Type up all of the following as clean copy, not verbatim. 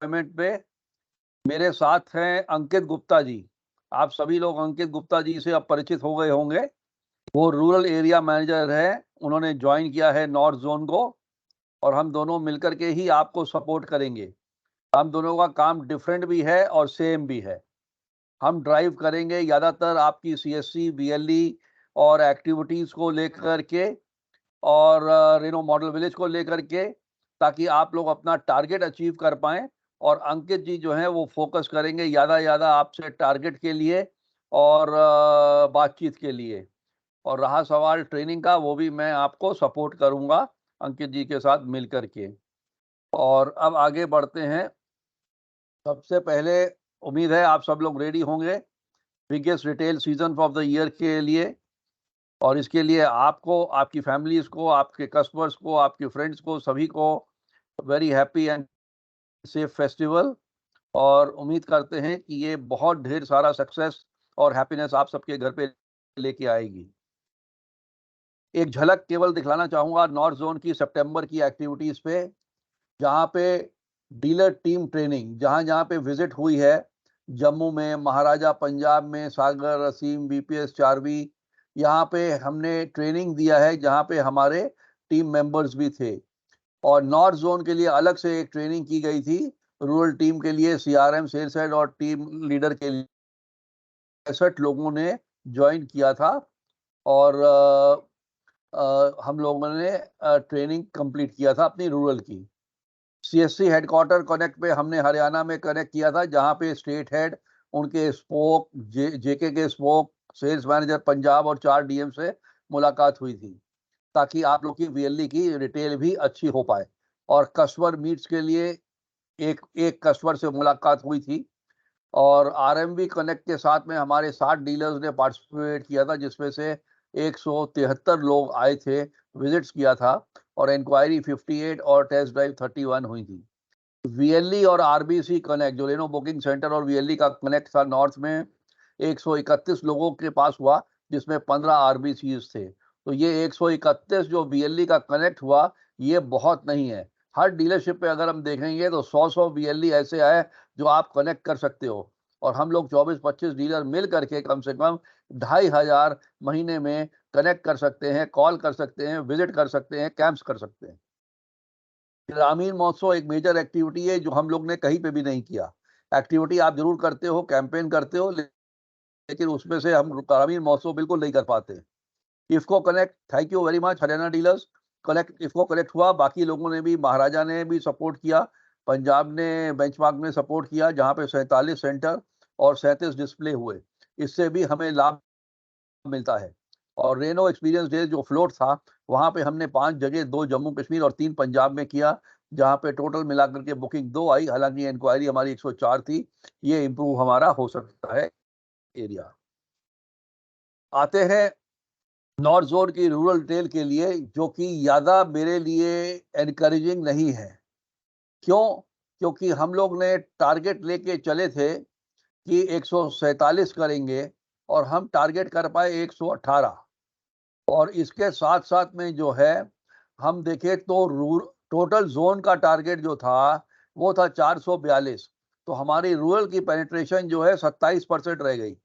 Deployment पे मेरे साथ हैं अंकित गुप्ता जी। आप सभी लोग अंकित गुप्ता जी से अब परिचित हो गए होंगे। वो रूरल एरिया मैनेजर है, उन्होंने ज्वाइन किया है नॉर्थ जोन को, और हम दोनों मिलकर के ही आपको सपोर्ट करेंगे। हम दोनों का काम डिफरेंट भी है और सेम भी है। हम ड्राइव करेंगे ज़्यादातर आपकी सीएससी, बीएलई और एक्टिविटीज़ को लेकर के, और रेनो मॉडल विलेज को लेकर के, ताकि आप लोग अपना टारगेट अचीव कर पाएँ। और अंकित जी जो हैं वो फोकस करेंगे ज़्यादा आपसे टारगेट के लिए और बातचीत के लिए। और रहा सवाल ट्रेनिंग का, वो भी मैं आपको सपोर्ट करूँगा अंकित जी के साथ मिल कर के। और अब आगे बढ़ते हैं। सबसे पहले उम्मीद है आप सब लोग रेडी होंगे biggest retail season of the year के लिए। और इसके लिए आपको, आपकी फैमिलीज़ को, आपके कस्टमर्स को, आपके फ्रेंड्स को, सभी को very happy and safe festival. और उम्मीद करते हैं कि ये बहुत ढेर सारा सक्सेस और हैप्पीनेस आप सबके घर पे लेके आएगी। एक झलक केवल दिखलाना चाहूँगा नॉर्थ जोन की सितंबर की एक्टिविटीज़ पे, जहाँ पे डीलर टीम ट्रेनिंग जहाँ पे विजिट हुई है, जम्मू में, महाराजा पंजाब में, सागर, असीम, बीपीएस, चारवी, यहाँ पे हमने ट्रेनिंग दिया है, जहाँ पे हमारे टीम मेंबर्स भी थे। और नॉर्थ जोन के लिए अलग से एक ट्रेनिंग की गई थी, रूरल टीम के लिए, सीआरएम, सेल्स हेड और टीम लीडर के लिए 65 लोगों ने ज्वाइन किया था। और हम लोगों ने ट्रेनिंग कंप्लीट किया था अपनी रूरल की। सीएससी हेडक्वार्टर कनेक्ट पे हमने हरियाणा में कनेक्ट किया था, जहाँ पे स्टेट हेड, उनके स्पोक, जेके के स्पोक, सेल्स मैनेजर पंजाब और 4 डीएम से मुलाकात हुई थी, ताकि आप लोग की वीएलई की रिटेल भी अच्छी हो पाए। और कस्टमर मीट्स के लिए एक एक कस्टमर से मुलाकात हुई थी। और आरएमबी कनेक्ट के साथ में हमारे 60 डीलर्स ने पार्टिसिपेट किया था, जिसमें से 173 लोग आए थे, विजिट्स किया था। और इंक्वायरी 58 और टेस्ट ड्राइव 31 हुई थी। वीएलई और आरबीसी कनेक्ट, जो रेनो बुकिंग सेंटर और वीएलई का कनेक्ट था नॉर्थ में, 131 लोगों के पास हुआ, जिसमें 15 आरबीसी थे। तो ये 131 जो वीएलई का कनेक्ट हुआ, ये बहुत नहीं है। हर डीलरशिप पे अगर हम देखेंगे तो 100 वीएलई ऐसे आए जो आप कनेक्ट कर सकते हो। और हम लोग 24-25 डीलर मिल करके कम से कम 2500 महीने में कनेक्ट कर सकते हैं, कॉल कर सकते हैं, विजिट कर सकते हैं, कैंप्स कर सकते हैं। ग्रामीण महोत्सव एक मेजर एक्टिविटी है जो हम लोग ने कहीं पे भी नहीं किया। एक्टिविटी आप जरूर करते हो, कैंपेन करते हो, लेकिन उसमें से हम ग्रामीण महोत्सव बिल्कुल नहीं कर पाते। IFFCO connect, thank you very much Haryana dealers. Connect, IFFCO connect हुआ, बाकी लोगों ने भी, महाराजा ने भी सपोर्ट किया, पंजाब ने बेंचमार्क में सपोर्ट किया, जहाँ पे 47 सेंटर और 37 डिस्प्ले हुए। इससे भी हमें लाभ मिलता है। और रेनो एक्सपीरियंस डे जो फ्लोट था, वहाँ पे हमने 5 जगह, 2 जम्मू कश्मीर और 3 पंजाब में किया, जहाँ पे टोटल मिलाकर के बुकिंग 2 आई। हालांकि इंक्वायरी हमारी 104 थी। ये इंप्रूव हमारा हो सकता है एरिया। आते हैं नॉर्थ जोन की रूरल रिटेल के लिए, जो कि ज़्यादा मेरे लिए एनकरेजिंग नहीं है। क्यों? क्योंकि हम लोग ने टारगेट लेके चले थे कि 147 करेंगे, और हम टारगेट कर पाए 118। और इसके साथ साथ में जो है, हम देखें तो टोटल जोन का टारगेट जो था वो था 442। तो हमारी रूरल की पेनिट्रेशन जो है 27% रह गई।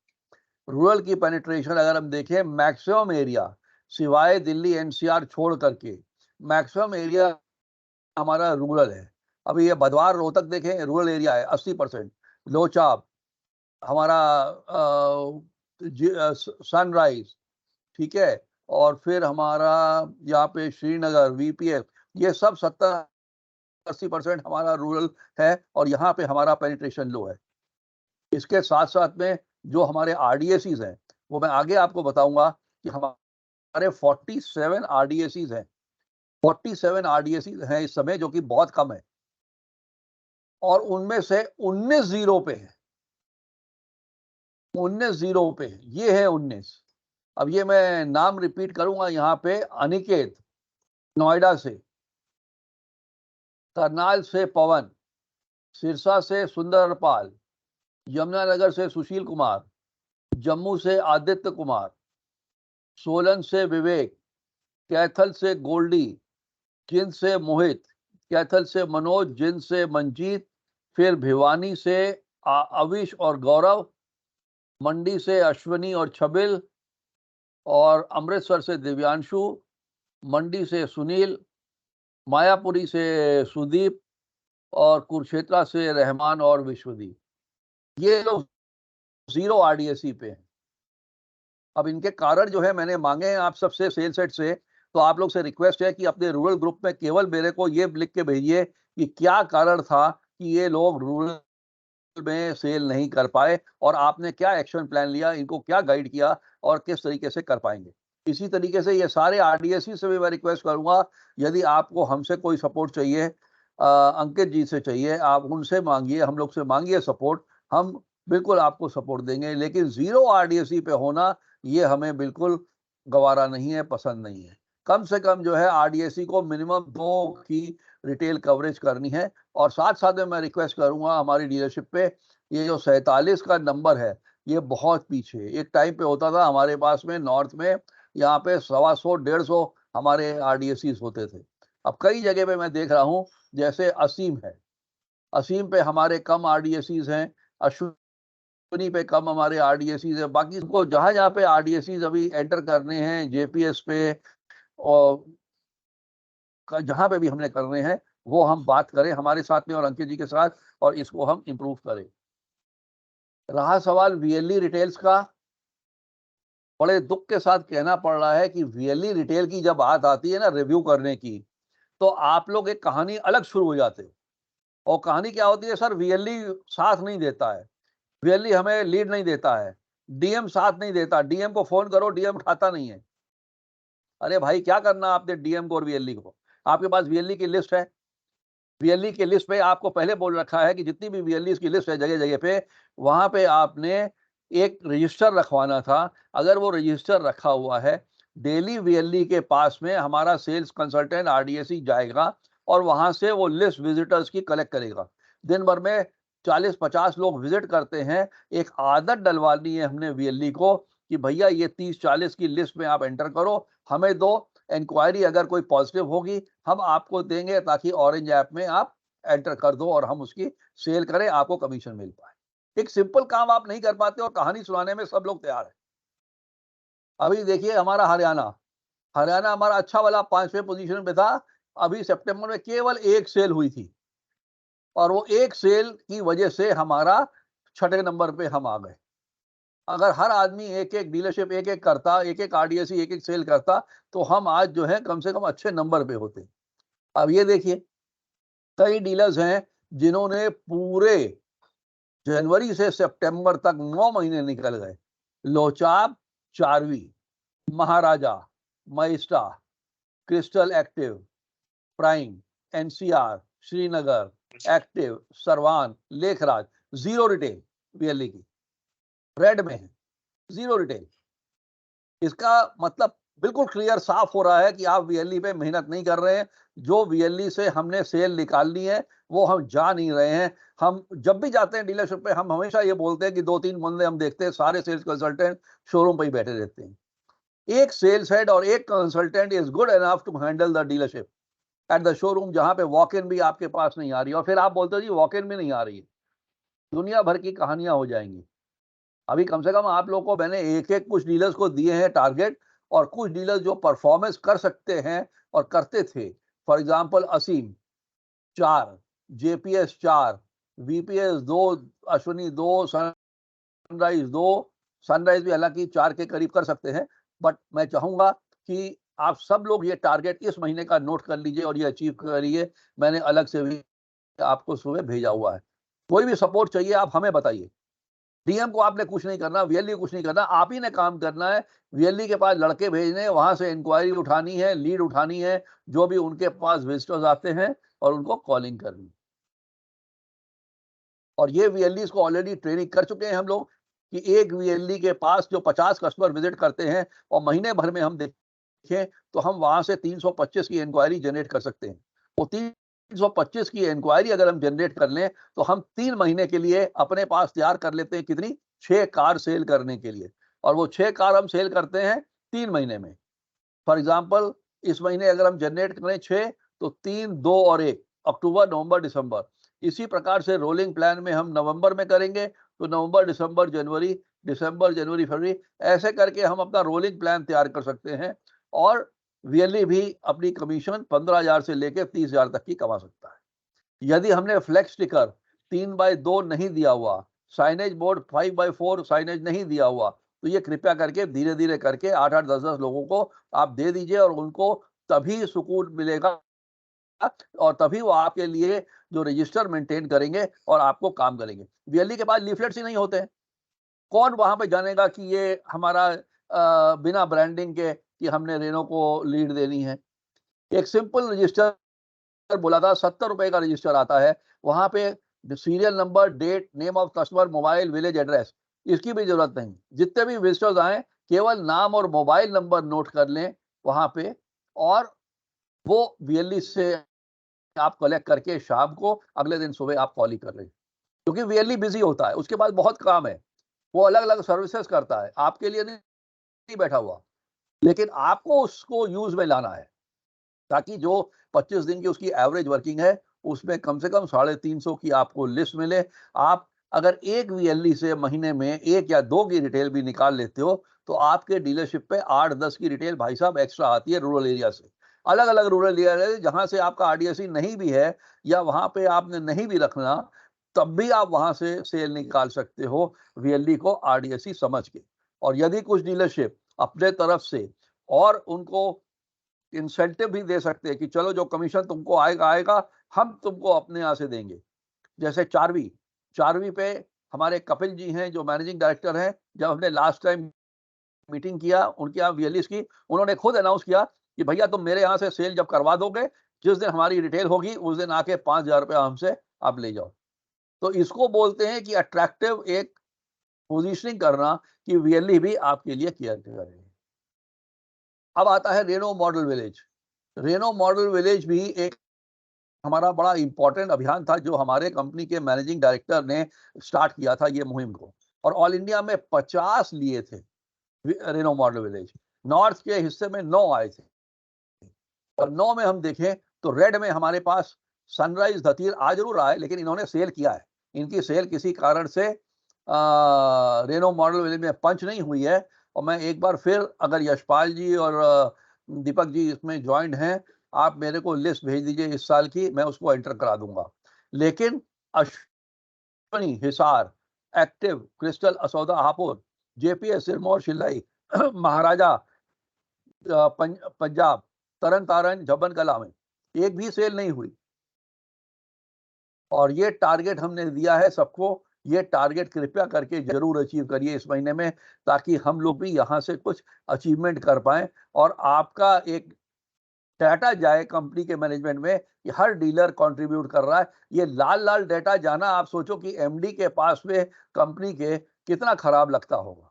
रूरल की पेनिट्रेशन अगर हम देखें, मैक्सिमम एरिया सिवाय दिल्ली एनसीआर छोड़ करके, मैक्सिमम एरिया हमारा रूरल है। अभी ये भदवार रोहतक देखें, रूरल एरिया है 80%। लोचा हमारा, सनराइज, ठीक है, और फिर हमारा यहाँ पे श्रीनगर, वीपीएफ, ये सब 70-80% हमारा रूरल है, और यहाँ पे हमारा पेनिट्रेशन लो है। इसके साथ साथ में जो हमारे आरडीएसीज हैं, वो मैं आगे आपको बताऊंगा कि हमारे 47 आरडीएसीज हैं। 47 आरडीएसीज हैं इस समय, जो कि बहुत कम है। और उनमें से 19 जीरो पे है। 19 जीरो पे है, ये है 19। अब ये मैं नाम रिपीट करूंगा यहाँ पे। अनिकेत नोएडा से, करनाल से पवन, सिरसा से सुंदरपाल, यमुनानगर से सुशील कुमार, जम्मू से आदित्य कुमार, सोलन से विवेक, कैथल से गोल्डी, जिंद से मोहित, कैथल से मनोज, जिंद से मंजीत, फिर भिवानी से अविश और गौरव, मंडी से अश्वनी और छबिल, और अमृतसर से दिव्यांशु, मंडी से सुनील, मायापुरी से सुदीप, और कुरुक्षेत्रा से रहमान और विश्वदीप। ये लोग 0 RDSE पे हैं। अब इनके कारण जो है मैंने मांगे हैं आप सबसे सेल सेट से, तो आप लोग से रिक्वेस्ट है कि अपने रूरल ग्रुप में केवल मेरे को ये लिख के भेजिए कि क्या कारण था कि ये लोग रूरल में सेल नहीं कर पाए, और आपने क्या एक्शन प्लान लिया, इनको क्या गाइड किया और किस तरीके से कर पाएंगे। इसी तरीके से ये सारे RDSE से भी मैं रिक्वेस्ट करूंगा, यदि आपको हमसे कोई सपोर्ट चाहिए, अंकित जी से चाहिए, आप उनसे मांगिए, हम लोग से मांगिए सपोर्ट, हम बिल्कुल आपको सपोर्ट देंगे। लेकिन 0 RDSE पे होना ये हमें बिल्कुल गवारा नहीं है, पसंद नहीं है। कम से कम जो है RDSE को मिनिमम 2 की रिटेल कवरेज करनी है। और साथ साथ में मैं रिक्वेस्ट करूंगा हमारी डीलरशिप पे, ये जो 47 का नंबर है ये बहुत पीछे, एक टाइम पे होता था हमारे पास में नॉर्थ में, यहाँ पे 125-150 हमारे RDSEs होते थे। अब कई जगह पे मैं देख रहा हूँ, जैसे असीम है, असीम पे हमारे कम RDSEs हैं, अश्विनी पे कम हमारे RDSEs है, बाकी को जहां जहां पे RDSEs अभी एंटर करने हैं JPS पे और जहां पे भी हमने करने हैं, वो हम बात करें हमारे साथ में और अंकित जी के साथ, और इसको हम इम्प्रूव करें। रहा सवाल VLE रिटेल्स का, बड़े दुख के साथ कहना पड़ रहा है कि VLE रिटेल की जब बात आती है ना रिव्यू करने की, तो आप लोग एक कहानी अलग शुरू हो जाते। और कहानी क्या होती है सर, VLE साथ नहीं देता है, VLE हमें लीड नहीं देता है, DM साथ नहीं देता, DM को फोन करो DM उठाता नहीं है। अरे भाई क्या करना आपने DM को और VLE को, आपके पास VLE की लिस्ट है, VLE की लिस्ट पे आपको पहले बोल रखा है कि जितनी भी VLE की लिस्ट है जगह जगह पे, वहां पे आपने एक रजिस्टर रखवाना था। अगर वो रजिस्टर रखा हुआ है, डेली VLE के पास में हमारा सेल्स कंसल्टेंट RDSE जाएगा और वहां से वो लिस्ट विजिटर्स की कलेक्ट करेगा। दिन भर में 40-50 लोग विजिट करते हैं। एक आदत डलवानी है हमने VLE को कि भैया ये 30-40 की लिस्ट में आप एंटर करो, हमें दो, इंक्वायरी अगर कोई पॉजिटिव होगी हम आपको देंगे, ताकि ऑरेंज ऐप में आप एंटर कर दो और हम उसकी सेल करें, आपको कमीशन मिल पाए। एक सिंपल काम आप नहीं कर पाते और कहानी सुनाने में सब लोग तैयार है। अभी देखिए हमारा हरियाणा हमारा अच्छा वाला 5वें पोजीशन पे था। अभी सितंबर में केवल एक सेल हुई थी, और वो एक सेल की वजह से हमारा 6ठे नंबर पे हम आ गए। अगर हर आदमी एक एक डीलरशिप एक एक करता, एक एक RDSE एक एक सेल करता, तो हम आज जो है कम से कम अच्छे नंबर पे होते। अब ये देखिए कई डीलर्स हैं जिन्होंने पूरे जनवरी से सितंबर तक 9 महीने निकल गए। लोचाप, चारवी, महाराजा, मइस्टा, crystal active, prime, NCR, Srinagar, active, Sarwan, Lekhraj, 0 retail VLE की, रेड में है, 0 रिटेल। इसका मतलब बिल्कुल क्लियर साफ हो रहा है कि आप VLE पे मेहनत नहीं कर रहे हैं। जो VLE से हमने सेल निकालनी है वो हम जा नहीं रहे हैं। हम जब भी जाते हैं डीलरशिप पे हम हमेशा ये बोलते हैं कि 2-3 बंदे हम देखते हैं, सारे सेल्स कंसल्टेंट शोरूम पे ही बैठे रहते हैं। एक सेल्स हेड और एक consultant is good enough to handle the dealership at the showroom, जहां पे वॉक इन भी आपके पास नहीं आ रही, और फिर आप बोलते हो जी वॉक इन भी नहीं आ रही है, दुनिया भर की कहानियां हो जाएंगी। अभी कम से कम आप लोगों को मैंने एक एक कुछ डीलर्स को दिए हैं टारगेट, और कुछ डीलर्स जो परफॉर्मेंस कर सकते हैं और करते थे। For example Aseem 4, JPS 4, VPS 2, Ashwini 2, Sunrise 2, Sunrise भी हालांकि 4 के करीब कर सकते हैं। बट मैं चाहूंगा कि आप सब लोग ये टारगेट इस महीने का नोट कर लीजिए और ये अचीव करिए। मैंने अलग से भी आपको सुबह भेजा हुआ है। कोई भी सपोर्ट चाहिए आप हमें बताइए। DM को आपने कुछ नहीं करना, VLE कुछ नहीं करना, आप ही ने काम करना है। VLE के पास लड़के भेजने, वहां से इंक्वायरी उठानी है, लीड उठानी है, जो भी उनके पास विजिटर्स आते हैं, और उनको कॉलिंग करनी। और ये VLEs को ऑलरेडी ट्रेनिंग कर चुके हैं हम लोग कि एक VLE के पास जो 50 कस्टमर विजिट करते हैं और महीने भर में हम देखें तो हम वहां से 325 की इंक्वायरी जनरेट कर सकते हैं। वो 325 की इंक्वायरी अगर हम जनरेट कर लें तो हम 3 महीने के लिए अपने पास तैयार कर लेते हैं, कितनी, 6 कार सेल करने के लिए। और वो 6 कार हम सेल करते हैं 3 महीने में। फॉर एग्जाम्पल इस महीने अगर हम जनरेट करें 6, तो 3, 2 और 1, अक्टूबर, नवंबर, दिसंबर, इसी प्रकार से रोलिंग प्लान में हम नवंबर में करेंगे तो नवंबर, दिसंबर, जनवरी, दिसंबर, जनवरी, फरवरी, ऐसे करके हम अपना रोलिंग प्लान तैयार कर सकते हैं और वीएलई भी अपनी कमीशन 15,000 से लेकर 30,000 तक की कमा सकता है। यदि हमने फ्लेक्स स्टिकर 3x2 नहीं दिया हुआ, साइनेज बोर्ड 5x4 साइनेज नहीं दिया हुआ, तो ये कृपया करके धीरे-धीरे करके 8-8, 10-10 लोगों को आप दे दीजिए और उनको तभी सुकून मिलेगा और तभी वो आपके लिए जो रजिस्टर मेंटेन करेंगे और आपको काम करेंगे। वीएलई के पास लीफलेट्स ही नहीं होते हैं। कौन वहां पे जानेगा कि ये हमारा बिना ब्रांडिंग के कि हमने रेनो को लीड देनी है। एक सिंपल रजिस्टर बोला था, 70 रुपए का रजिस्टर आता है, वहां पे serial number, date, name of customer, mobile, village address, इसकी भी जरूरत नहीं। जितने भी विजिटर्स आए केवल नाम और मोबाइल नंबर नोट कर लें वहां पे और वो वीएलई से आप कलेक्ट करके शाम को अगले दिन सुबह आप कॉल ही कर लें, क्योंकि वीएलई बिजी होता है, उसके पास बहुत काम है, वो अलग अलग सर्विसेज करता है, आपके लिए नहीं बैठा हुआ, लेकिन आपको उसको यूज में लाना है ताकि जो 25 दिन की उसकी एवरेज वर्किंग है उसमें कम से कम 350 की आपको लिस्ट मिले। आप अगर एक वीएलई से महीने में 1 या 2 की रिटेल भी निकाल लेते हो तो आपके डीलरशिप पे 8-10 की रिटेल भाई साहब एक्स्ट्रा आती है रूरल एरिया से। अलग अलग रूरल एरिया जहां से आपका आरडीएससी नहीं भी है या वहां पे आपने नहीं भी रखना, तब भी आप वहां से सेल निकाल सकते हो वीएलई को आरडीएससी समझ के। और यदि कुछ डीलरशिप अपने तरफ से और उनको इंसेंटिव भी दे सकते हैं कि चलो जो कमीशन तुमको आएगा आएगा, हम तुमको अपने यहाँ से देंगे। जैसे चारवी चारवी पे हमारे कपिल जी हैं जो मैनेजिंग डायरेक्टर हैं, जब हमने लास्ट टाइम मीटिंग किया उनके यहाँ वीएलईस की, उन्होंने खुद अनाउंस किया कि भैया तुम मेरे यहाँ से सेल जब करवा दोगे, जिस दिन हमारी रिटेल होगी उस दिन आके 5,000 रुपया हमसे आप ले जाओ। तो इसको बोलते हैं कि अट्रैक्टिव एक पोजीशनिंग करना कि वीएलई भी आपके लिए केयर करें। अब आता है Renault model village. Renault model village भी एक हमारा बड़ा इंपॉर्टेंट अभियान था जो हमारे कंपनी के मैनेजिंग डायरेक्टर ने स्टार्ट किया था ये मुहिम को, और ऑल इंडिया में 50 लिए थे रेनो मॉडल विलेज। नॉर्थ के हिस्से में 9 आए थे और 9 में हम देखें तो रेड में हमारे पास सनराइज धतीर आ जरूर रहा है, लेकिन इन्होंने सेल किया है। इनकी सेल किसी कारण से रेनो मॉडल विलेज में पंच नहीं हुई है। और मैं एक बार फिर, अगर यशपाल जी और दीपक जी इसमें ज्वाइंट हैं, आप मेरे को लिस्ट भेज दीजिए इस साल की, मैं उसको एंटर करा दूंगा। लेकिन Ashwini, Hisar, active, crystal, Asauda, Hapur, JPS, Sirmaur, Shillai, Maharaja, Punjab, Tarn Taran, Jhabban Kalan में एक भी सेल नहीं हुई। और ये टारगेट हमने दिया है सबको, ये टारगेट कृपया करके जरूर अचीव करिए इस महीने में, ताकि हम लोग भी यहाँ से कुछ अचीवमेंट कर पाए और आपका एक डाटा जाए कंपनी के मैनेजमेंट में कि हर डीलर कंट्रीब्यूट कर रहा है। ये लाल लाल डाटा जाना, आप सोचो कि एमडी के पास में कंपनी के कितना खराब लगता होगा।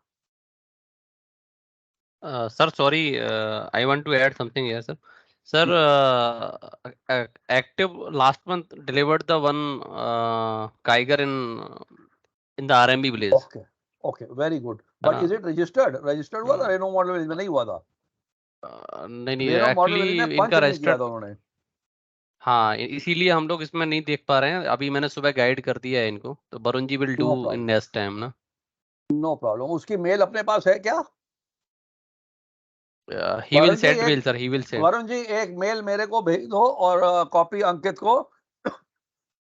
Sir, sorry, I want to add something here, sir. Sir, Active last month delivered the one Kiger in the RMB village. Okay okay, very good. But is it registered? Registered हुआ था? Reno model में नहीं हुआ था। नहीं, Reno model actually में पंच इनका नहीं किया रजिस्टर्ड, था उन्होंने। हाँ, इसीलिए हम लोग इसमें नहीं देख पा रहे हैं। अभी मैंने सुबह गाइड कर दिया है इनको, तो Varun ji will do no in problem, next time ना। No problem. उसकी मेल अपने पास है क्या? He will Varun ji send mail, एक sir, he will send. Varun ji एक मेल मेरे को भेज दो और कॉपी अंकित को,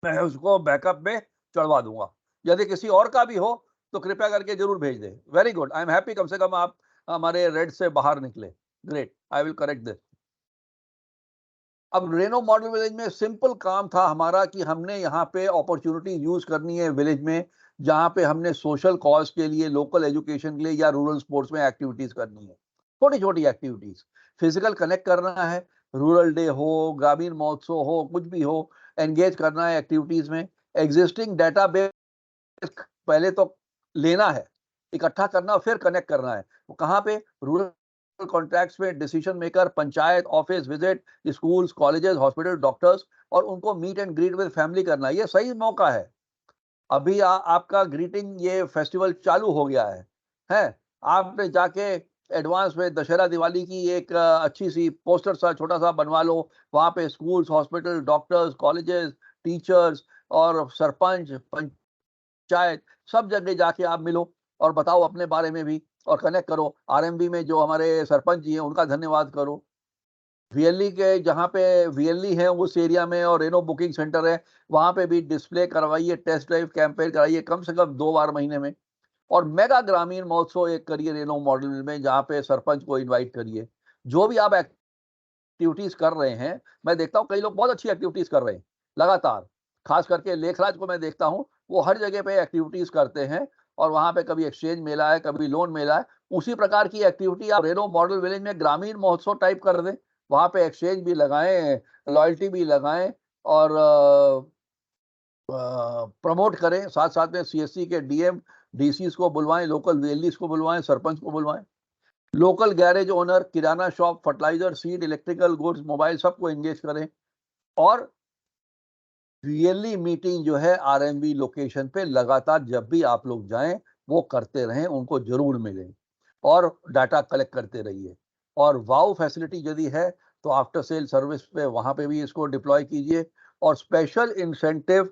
मैं उसको बैकअप में चढ़वा दूंगा। यदि किसी और का भी हो तो कृपया करके जरूर भेज दें। Very good, I am happy, कम से कम आप हमारे रेड से बाहर निकले। Great, I will correct this. अब रेनो मॉडल विलेज में सिंपल काम था हमारा कि हमने यहाँ पे अपॉर्चुनिटी यूज करनी है विलेज में, जहाँ पे हमने सोशल कॉज के लिए, लोकल एजुकेशन के लिए या रूरल स्पोर्ट्स में एक्टिविटीज करनी है। छोटी छोटी एक्टिविटीज, फिजिकल कनेक्ट करना है, रूरल डे हो, ग्रामीण महोत्सव हो, कुछ भी हो, एंगेज करना है एक्टिविटीज में। एग्जिस्टिंग डेटाबेस पहले तो लेना है, इकट्ठा करना, फिर कनेक्ट करना है। वो कहाँ पे? रूरल कॉन्ट्रैक्ट्स में decision maker, panchayat office visit, schools, colleges, hospital, doctors, और उनको meet and greet with family करना। ये सही मौका है। अभी आपका ग्रीटिंग ये फेस्टिवल चालू हो गया है? आपने जाके एडवांस में दशहरा दिवाली की एक अच्छी सी पोस्टर सा छोटा सा बनवा लो। वहां पे schools, hospital, doctors, colleges, teachers, और सरपंच, पंचायत, सब जगह जाके आप मिलो और बताओ अपने बारे में भी और कनेक्ट करो। आरएमबी में जो हमारे सरपंच जी हैं उनका धन्यवाद करो। वीएलई के जहाँ पे वीएलई है उस एरिया में और रेनो बुकिंग सेंटर है, वहाँ पे भी डिस्प्ले करवाइए, टेस्ट ड्राइव कैंपेन कराइए कम से कम 2 बार महीने में। और मेगा ग्रामीण महोत्सव एक करिए रेनो मॉडल में, जहाँ पे सरपंच को इनवाइट करिए। जो भी आप एक्टिविटीज कर रहे हैं, मैं देखता हूँ कई लोग बहुत अच्छी एक्टिविटीज कर रहे हैं लगातार। खास करके लेखराज को मैं देखता हूँ, वो हर जगह पे एक्टिविटीज करते हैं और वहाँ पे कभी एक्सचेंज मेला है, कभी लोन मेला है। उसी प्रकार की एक्टिविटी आप रेनो मॉडल विलेज में ग्रामीण महोत्सव टाइप कर दें। वहाँ पे एक्सचेंज भी लगाएं, लॉयल्टी भी लगाएं और प्रमोट करें। साथ साथ में सीएससी के डीएम डीसीज को बुलवाएं, लोकल वीएलईज को बुलवाएं, सरपंच को बुलवाएं, local garage owner, kirana shop, fertiliser, seed, electrical goods, mobile, सबको एंगेज करें। और वीएलई मीटिंग जो है आरएमबी लोकेशन पे लगातार जब भी आप लोग जाएं वो करते रहें, उनको जरूर मिलें और डाटा कलेक्ट करते रहिए। और वाउ फैसिलिटी यदि है तो आफ्टर सेल सर्विस पे वहां पे भी इसको डिप्लॉय कीजिए। और special incentive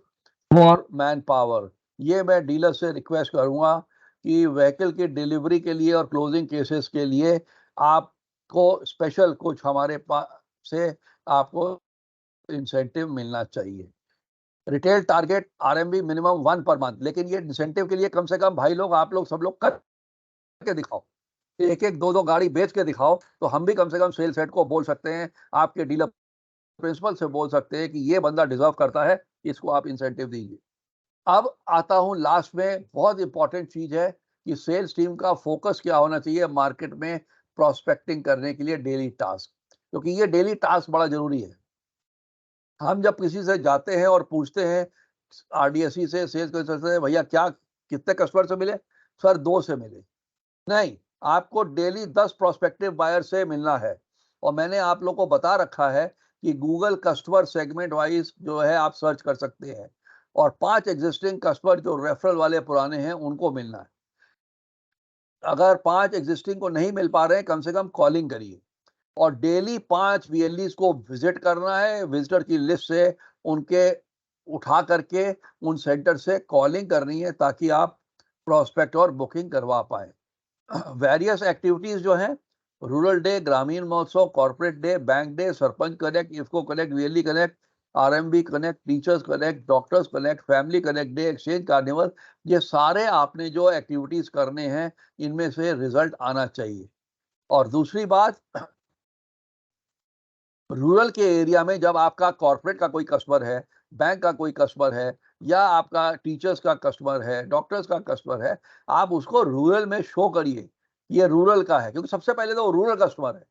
for man power, ये मैं डीलर से रिक्वेस्ट करूंगा कि व्हीकल की डिलीवरी के लिए और क्लोजिंग केसेस के लिए आपको स्पेशल कुछ हमारे पास से आपको इंसेंटिव मिलना चाहिए। Retail target RMB minimum 1 per month, लेकिन ये इंसेंटिव के लिए कम से कम भाई लोग आप लोग सब लोग करके दिखाओ, एक एक दो दो गाड़ी बेच के दिखाओ, तो हम भी कम से कम सेल्स हेड को बोल सकते हैं, आपके डीलर प्रिंसिपल से बोल सकते हैं कि ये बंदा डिजर्व करता है, इसको आप इंसेंटिव दीजिए। अब आता हूं लास्ट में, बहुत इंपॉर्टेंट चीज है कि सेल्स टीम का फोकस क्या होना चाहिए मार्केट में प्रोस्पेक्टिंग करने के लिए डेली टास्क, क्योंकि ये डेली टास्क बड़ा जरूरी है। हम जब किसी से जाते हैं और पूछते हैं आरडीएससी से, सेल्स कंसल्टेंट से, भैया क्या कितने कस्टमर से मिले, सर 2 से मिले। नहीं, आपको डेली 10 प्रोस्पेक्टिव बायर से मिलना है। और मैंने आप लोग को बता रखा है कि गूगल कस्टमर सेगमेंट वाइज जो है आप सर्च कर सकते हैं और 5 एग्जिस्टिंग कस्टमर जो रेफरल वाले पुराने हैं उनको मिलना है। अगर 5 एग्जिस्टिंग को नहीं मिल पा रहे हैं, कम से कम कॉलिंग करिए और डेली 5 वीएलईज को विजिट करना है। विजिटर की लिस्ट से उनके उठा करके उन सेंटर से कॉलिंग करनी है ताकि आप प्रोस्पेक्ट और बुकिंग करवा पाए। वेरियस एक्टिविटीज जो हैं, रूरल डे, ग्रामीण महोत्सव, corporate day, bank day, sarpanch connect, IFFCO connect, VLE connect, RMB connect, teachers connect, doctors connect, family connect day, exchange carnival, ये सारे आपने जो एक्टिविटीज करने हैं इनमें से रिजल्ट आना चाहिए। और दूसरी बात, रूरल के एरिया में जब आपका कॉर्पोरेट का कोई कस्टमर है, बैंक का कोई कस्टमर है या आपका टीचर्स का कस्टमर है, डॉक्टर्स का कस्टमर है, आप उसको रूरल में शो करिए, ये रूरल का है, क्योंकि सबसे पहले तो वो रूरल कस्टमर है।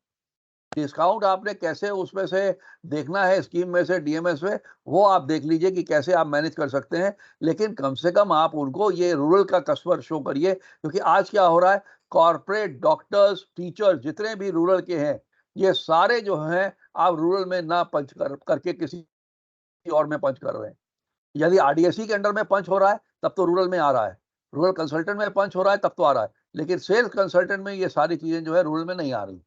डिस्काउंट आपने कैसे उसमें से देखना है, स्कीम में से, डीएमएस में, वो आप देख लीजिए कि कैसे आप मैनेज कर सकते हैं। लेकिन कम से कम आप उनको ये रूरल का कस्टमर शो करिए, क्योंकि आज क्या हो रहा है, कॉर्पोरेट, डॉक्टर्स, टीचर्स जितने भी रूरल के हैं, ये सारे जो हैं आप रूरल में ना पंच करके किसी और में पंच कर रहे हैं। यदि आरडीएससी के अंडर में पंच हो रहा है तब तो रूरल में आ रहा है, रूरल कंसल्टेंट में पंच हो रहा है तब तो आ रहा है, लेकिन सेल्स कंसल्टेंट में ये सारी चीजें जो है रूरल में नहीं आ रही।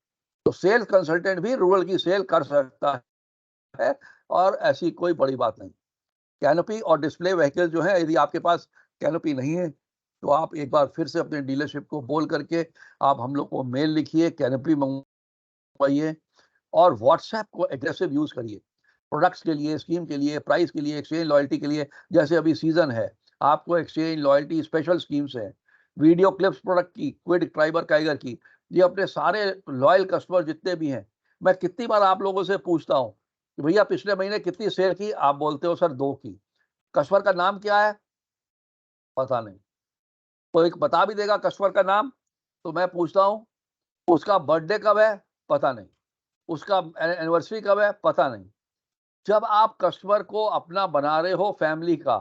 तो सेल्स कंसल्टेंट भी रूरल की सेल कर सकता है और ऐसी कोई बड़ी बात नहीं। कैनोपी और डिस्प्ले व्हीकल जो है, यदि आपके पास कैनोपी नहीं है तो आप एक बार फिर से अपने डीलरशिप को बोल करके आप हम लोग को मेल लिखिए, कैनोपी मंगवाइए और व्हाट्सएप को एग्रेसिव यूज करिए प्रोडक्ट्स के लिए, स्कीम के लिए, प्राइस के लिए, एक्सचेंज लॉयल्टी के लिए। जैसे अभी सीजन है, आपको एक्सचेंज लॉयल्टी स्पेशल स्कीम्स है, वीडियो क्लिप्स प्रोडक्ट की, क्विड, ट्राइबर, काइगर की, ये अपने सारे लॉयल कस्टमर जितने भी हैं, मैं कितनी बार आप लोगों से पूछता हूँ कि भैया पिछले महीने कितनी सेल की, आप बोलते हो सर 2 की। कस्टमर का नाम क्या है, पता नहीं। कोई बता भी देगा कस्टमर का नाम तो मैं पूछता हूँ उसका बर्थडे कब है, पता नहीं। उसका एनिवर्सरी कब है, पता नहीं। जब आप कस्टमर को अपना बना रहे हो फैमिली का,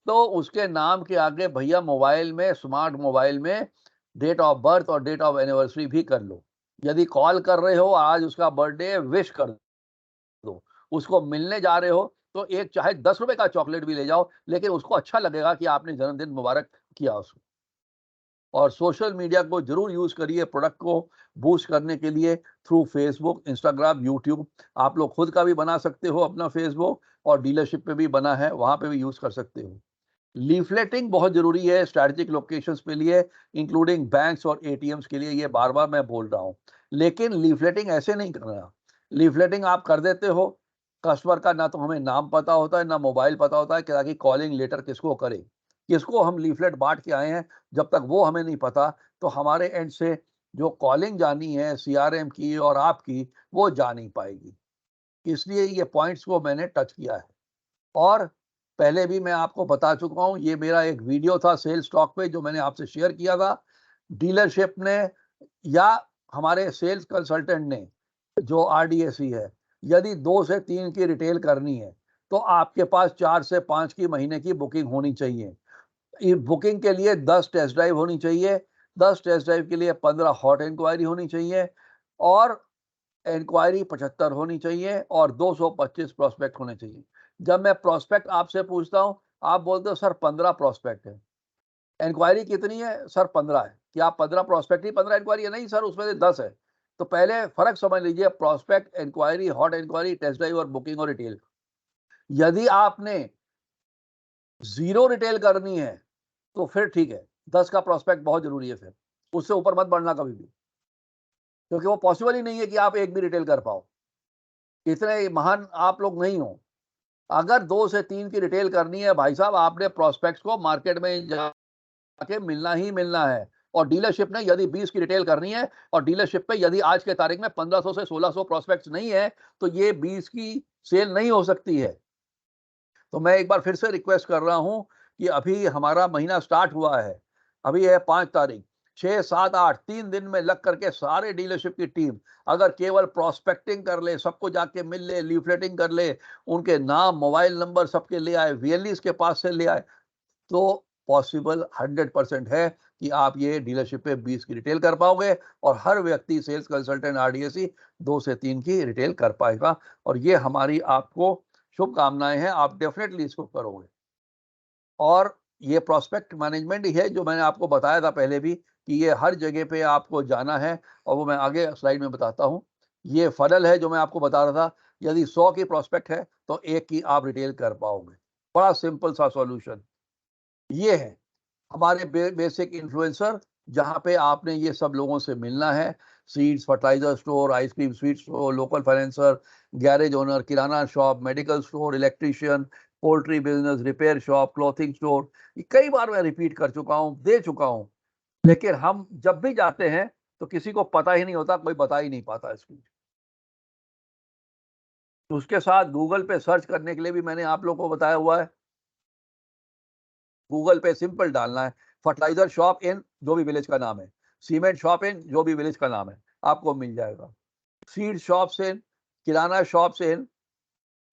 तो उसके नाम के आगे भैया मोबाइल में, स्मार्ट मोबाइल में डेट ऑफ बर्थ और डेट ऑफ एनिवर्सरी भी कर लो। यदि कॉल कर रहे हो, आज उसका बर्थडे, विश कर दो। उसको मिलने जा रहे हो तो एक चाहे 10 रुपए का चॉकलेट भी ले जाओ, लेकिन उसको अच्छा लगेगा कि आपने जन्मदिन मुबारक किया उसको। और सोशल मीडिया को जरूर यूज करिए प्रोडक्ट को बूस्ट करने के लिए, थ्रू फेसबुक, इंस्टाग्राम, यूट्यूब। आप लोग खुद का भी बना सकते हो अपना फेसबुक और डीलरशिप पे भी बना है, वहाँ पे भी यूज़ कर सकते हो। लीफलेटिंग बहुत ज़रूरी है स्ट्रैटेजिक लोकेशंस के लिए, इंक्लूडिंग बैंक्स और एटीएम्स के लिए, ये बार-बार मैं बोल रहा हूँ। लेकिन लीफलेटिंग ऐसे नहीं करना। लीफलेटिंग आप कर देते हो, कस्टमर का ना तो हमें नाम पता होता है, ना मोबाइल पता होता है, ताकि कॉलिंग लेटर किसको करें, किसको हम लीफलेट बाँट के आए हैं, जब तक वो हमें नहीं पता, तो हमारे एंड से जो कॉलिंग जानी है सीआरएम की और आपकी, वो जा नहीं पाएगी। इसलिए ये पॉइंट्स को मैंने टच किया है। और पहले भी मैं आपको बता चुका हूँ, ये मेरा एक वीडियो था सेल्स टॉक पे जो मैंने आपसे शेयर किया था। डीलरशिप ने या हमारे सेल्स कंसल्टेंट ने, जो आरडीएसी है, यदि 2 से 3 की रिटेल करनी है, तो आपके पास 4 से 5 की महीने की बुकिंग होनी चाहिए। बुकिंग के लिए 10 टेस्ट ड्राइव होनी चाहिए, 10 टेस्ट ड्राइव के लिए 15 हॉट इंक्वायरी होनी चाहिए और इंक्वायरी 75 होनी चाहिए और 225 प्रोस्पेक्ट होने चाहिए। जब मैं प्रोस्पेक्ट आपसे पूछता हूँ, आप बोलते हो सर 15 प्रोस्पेक्ट है। इंक्वायरी कितनी है? सर 15 है। क्या आप 15 प्रोस्पेक्ट ही 15 इंक्वायरी है? नहीं सर, उसमें से 10 है। तो पहले फ़र्क समझ लीजिए, prospect, enquiry, hot enquiry, test drive और बुकिंग और रिटेल। यदि आपने 0 रिटेल करनी है, तो फिर ठीक है, 10 का प्रोस्पेक्ट बहुत ज़रूरी है फिर। उससे ऊपर मत बढ़ना कभी भी, क्योंकि वो पॉसिबल ही नहीं है कि आप एक भी रिटेल कर पाओ। इतने महान आप लोग नहीं हो। अगर 2 से 3 की रिटेल करनी है भाई साहब, आपने प्रोस्पेक्ट्स को मार्केट में जाके मिलना ही मिलना है। और डीलरशिप ने यदि 20 की रिटेल करनी है और डीलरशिप पे यदि आज के तारीख में 1500 से 1600 प्रोस्पेक्ट्स नहीं है, तो ये 20 की सेल नहीं हो सकती है। तो मैं एक बार फिर से रिक्वेस्ट कर रहा हूँ कि अभी हमारा महीना स्टार्ट हुआ है, अभी है 5 तारीख, 6, 7, 8 3 दिन में लग करके सारे डीलरशिप की टीम अगर केवल प्रोस्पेक्टिंग कर ले, सबको जाके मिल ले, लीफलेटिंग कर ले, उनके नाम, मोबाइल नंबर सबके ले आए, वीएलईज़ के पास से ले आए, तो पॉसिबल 100% है कि आप ये डीलरशिप पे 20 की रिटेल कर पाओगे और हर व्यक्ति सेल्स कंसल्टेंट आरडीएसी 2 से 3 की रिटेल कर पाएगा। और ये हमारी आपको शुभकामनाएं हैं, आप डेफिनेटली इसको करोगे। और ये प्रोस्पेक्ट मैनेजमेंट ही है जो मैंने आपको बताया था पहले भी कि ये हर जगह पे आपको जाना है, और वो मैं आगे स्लाइड में बताता हूँ। ये फनल है जो मैं आपको बता रहा था, यदि 100 की प्रोस्पेक्ट है तो 1 की आप रिटेल कर पाओगे। बड़ा सिंपल सा सॉल्यूशन ये है। हमारे बेसिक इन्फ्लुएंसर, जहाँ पे आपने ये सब लोगों से मिलना है, seeds, fertiliser store, ice cream sweet store, local financer, garage owner, kirana shop, medical store, electrician, poultry business, repair shop, clothing store. ये कई बार मैं रिपीट कर चुका हूँ, दे चुका हूँ, लेकिन हम जब भी जाते हैं तो किसी को पता ही नहीं होता, कोई बता ही नहीं पाता इसकी। तो उसके साथ गूगल पे सर्च करने के लिए भी मैंने आप लोगों को बताया हुआ है। गूगल पे सिंपल डालना है, फर्टिलाइजर शॉप इन जो भी विलेज का नाम है, सीमेंट शॉप इन जो भी विलेज का नाम है, आपको मिल जाएगा। सीड शॉप्स इन, किराना शॉप्स इन,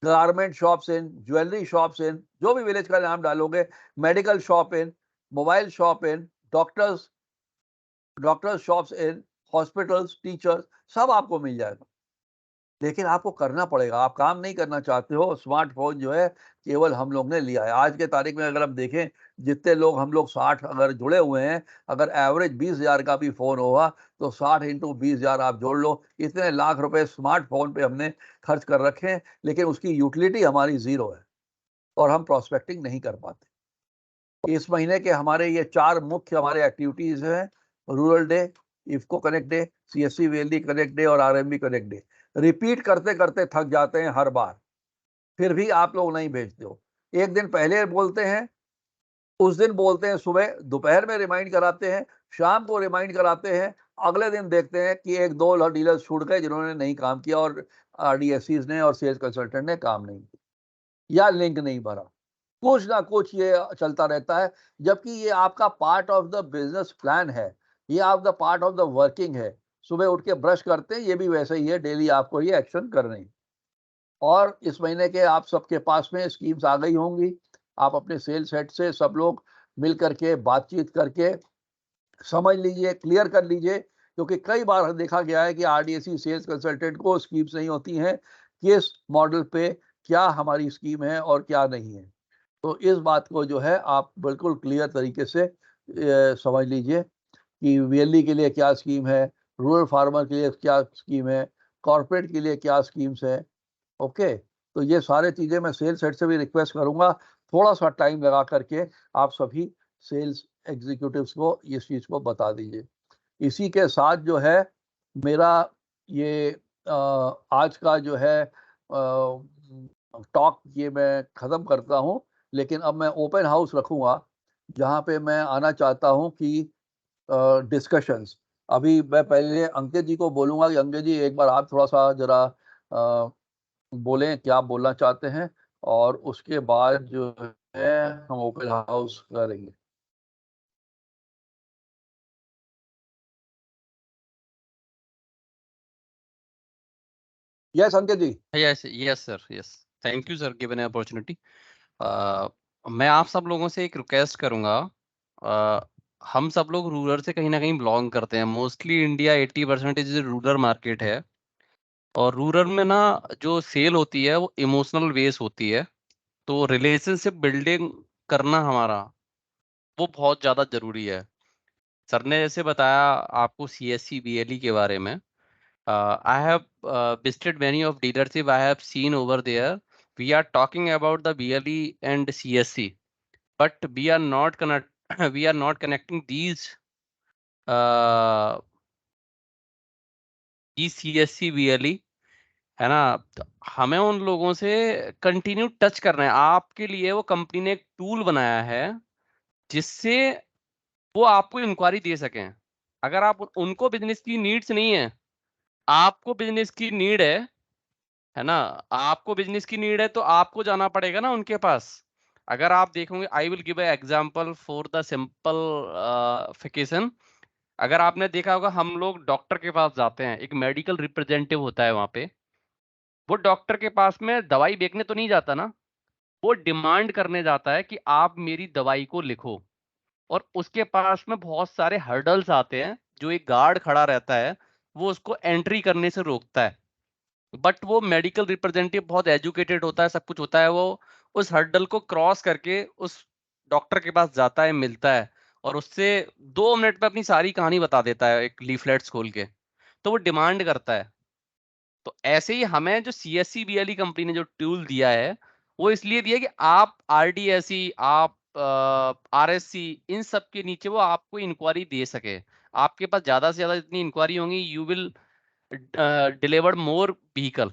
गारमेंट शॉप्स इन, ज्वेलरी शॉप्स इन, जो भी विलेज का नाम डालोगे, medical shop in, mobile shop in, doctors shops in, hospitals, teachers, सब आपको मिल जाएगा। लेकिन आपको करना पड़ेगा, आप काम नहीं करना चाहते हो। स्मार्टफ़ोन जो है केवल हम लोग ने लिया है। आज के तारीख में अगर हम देखें, जितने लोग हम लोग 60 अगर जुड़े हुए हैं, अगर एवरेज 20,000 का भी फ़ोन होगा, तो 60 इंटू 20,000 आप जोड़ लो, इतने लाख रुपए स्मार्टफ़ोन पे हमने खर्च कर रखे हैं, लेकिन उसकी यूटिलिटी हमारी ज़ीरो है और हम प्रॉस्पेक्टिंग नहीं कर पाते। इस महीने के हमारे ये 4 मुख्य हमारे एक्टिविटीज़ हैं, rural day, IFFCO connect day, CSC VLE connect day और आरएमबी कनेक्ट डे। रिपीट करते-करते थक जाते हैं हर बार, फिर भी आप लोग नहीं भेजते हो। एक दिन पहले बोलते हैं, उस दिन बोलते हैं सुबह, दोपहर में रिमाइंड कराते हैं, शाम को रिमाइंड कराते हैं, अगले दिन देखते हैं कि 1-2 ल डीलर्स छूट गए जिन्होंने नहीं काम किया और आरडीएसीज़ ने और सेल्स कंसल्टेंट ने काम नहीं किया या लिंक नहीं भरा। कुछ ना कुछ ये चलता रहता है, जबकि ये आपका part of the business plan है, ये आप the part of the working है। सुबह उठ के ब्रश करते हैं, ये भी वैसे ही है, डेली आपको ये एक्शन करने हैं। और इस महीने के आप सबके पास में स्कीम्स आ गई होंगी। आप अपने सेल्स हेड से सब लोग मिल करके बातचीत करके समझ लीजिए, क्लियर कर लीजिए, क्योंकि कई बार देखा गया है कि आरडीएसी सेल्स कंसल्टेंट को स्कीम्स नहीं होती हैं, किस मॉडल पे क्या हमारी स्कीम है और क्या नहीं है। तो इस बात को जो है आप बिल्कुल क्लियर तरीके से समझ लीजिए कि वीएलई के लिए क्या स्कीम है, रूरल फार्मर के लिए क्या स्कीम है, कॉर्पोरेट के लिए क्या स्कीम्स है। ओके, तो ये सारे चीज़ें मैं सेल्स हेड से भी रिक्वेस्ट करूँगा, थोड़ा सा टाइम लगा करके आप सभी सेल्स एग्जीक्यूटिव्स को इस चीज़ को बता दीजिए। इसी के साथ जो है मेरा ये आज का जो है टॉक ये मैं ख़त्म करता हूँ, लेकिन अब मैं ओपन हाउस रखूँगा, जहाँ पे मैं आना चाहता हूँ कि डिस्कशंस। अभी मैं पहले अंकित जी को बोलूँगा कि अंकित जी एक बार आप थोड़ा-सा ज़रा बोलें, क्या बोलना चाहते हैं, और उसके बाद जो है हम ओपन हाउस करेंगे। Yes Ankit ji. Yes yes sir, yes. Thank you sir given opportunity. मैं आप सब लोगों से एक रिक्वेस्ट करूंगा। हम सब लोग रूरल से कहीं ना कहीं बिलोंग करते हैं। मोस्टली इंडिया 80% रूरल मार्केट है, और रूरल में ना जो सेल होती है वो इमोशनल बेस होती है। तो रिलेशनशिप बिल्डिंग करना हमारा वो बहुत ज़्यादा ज़रूरी है। सर ने जैसे बताया आपको CSC BLE के बारे में। I have visited many of dealership I have seen over there. We are talking about the BLE and CSC, but we are not connect we are not connecting uh, these CSC BLE, है ना। तो हमें उन लोगों से continue touch करना है। आपके लिए वो कंपनी ने एक टूल बनाया है जिससे वो आपको इंक्वायरी दे सकें। अगर आप उनको बिजनेस की नीड्स नहीं है, आपको बिजनेस की नीड है ना, आपको बिजनेस की नीड है, तो आपको जाना पड़ेगा ना उनके पास। अगर आप देखोगे, I will give a example for the simplification. अगर आपने देखा होगा, हम लोग डॉक्टर के पास जाते हैं, एक मेडिकल रिप्रेजेंटेटिव होता है वहां पे। वो डॉक्टर के पास में दवाई बेचने तो नहीं जाता ना, वो डिमांड करने जाता है कि आप मेरी दवाई को लिखो। और उसके पास में बहुत सारे हर्डल्स आते हैं, जो एक गार्ड खड़ा रहता है, वो उसको एंट्री करने से रोकता है। बट वो मेडिकल रिप्रेजेंटेटिव बहुत एजुकेटेड होता है, सब कुछ होता है, वो उस हर्डल को क्रॉस करके उस डॉक्टर के पास जाता है, मिलता है, और उससे 2 मिनट में अपनी सारी कहानी बता देता है एक लीफलेट्स खोल के। तो वो डिमांड करता है। तो ऐसे ही हमें जो CSC BLE कंपनी ने जो टूल दिया है, वो इसलिए दिया कि आप RDSE, आप RSC, इन सब के नीचे वो आपको इंक्वायरी दे सके। आपके पास ज्यादा से ज्यादा जितनी इंक्वायरी होंगी, you will deliver more vehicle.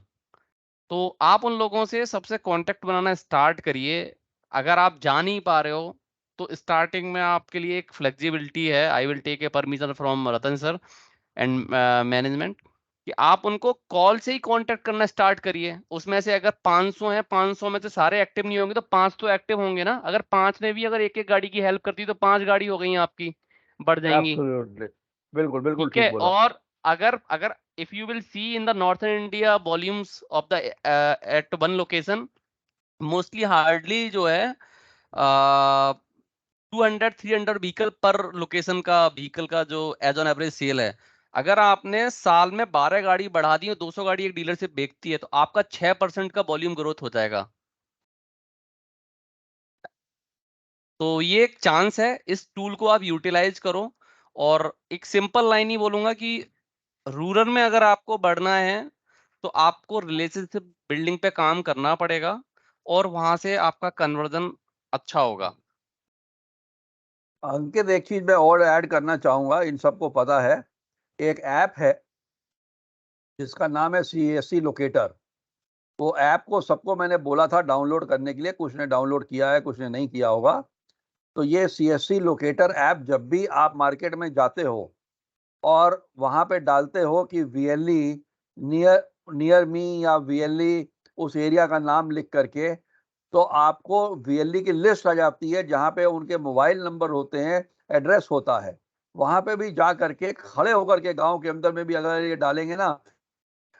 तो आप उन लोगों से सबसे कांटेक्ट बनाना स्टार्ट करिए। अगर आप जा नहीं पा रहे हो, तो स्टार्टिंग में आपके लिए एक फ्लेक्सिबिलिटी है। I will take a permission from Ratan sir and management, कि आप उनको कॉल से ही कांटेक्ट करना स्टार्ट करिए। उसमें से अगर 500 हैं, 500 में से सारे एक्टिव नहीं होंगे, तो 5 तो एक्टिव होंगे ना। अगर 5 ने भी अगर एक एक गाड़ी की हेल्प करती, तो 5 गाड़ी हो गई आपकी, बढ़ जाएंगी। एब्सोल्युटली, बिल्कुल बिल्कुल ठीक ठीक है। बोला। और अगर अगर if you will see in the northern India volumes of the at one location, mostly hardly जो है 200-300 व्हीकल पर लोकेशन का, व्हीकल का जो एज ऑन एवरेज सेल है। अगर आपने साल में 12 गाड़ी बढ़ा दी, 200 गाड़ी एक डीलर से बेचती है, तो आपका 6% का वॉल्यूम ग्रोथ हो जाएगा। तो ये एक चांस है, इस टूल को आप यूटिलाइज करो। और एक सिंपल लाइन ही बोलूंगा कि रूरल में अगर आपको बढ़ना है, तो आपको रिलेशनशिप बिल्डिंग पे काम करना पड़ेगा, और वहां से आपका कन्वर्जन अच्छा होगा। अंकित एक चीज मैं और ऐड करना चाहूंगा, इन सबको पता है, एक ऐप है जिसका नाम है CSC लोकेटर। वो ऐप को सबको मैंने बोला था डाउनलोड करने के लिए, कुछ ने डाउनलोड किया है, कुछ ने नहीं किया होगा। तो ये CSC लोकेटर ऐप जब भी आप मार्केट में जाते हो और वहाँ पे डालते हो कि VLE नियर नियर मी, या VLE उस एरिया का नाम लिख करके, तो आपको VLE की लिस्ट आ जाती है, जहाँ पे उनके मोबाइल नंबर होते हैं, एड्रेस होता है। वहाँ पे भी जा करके खड़े होकर के गांव के अंदर में भी अगर ये डालेंगे ना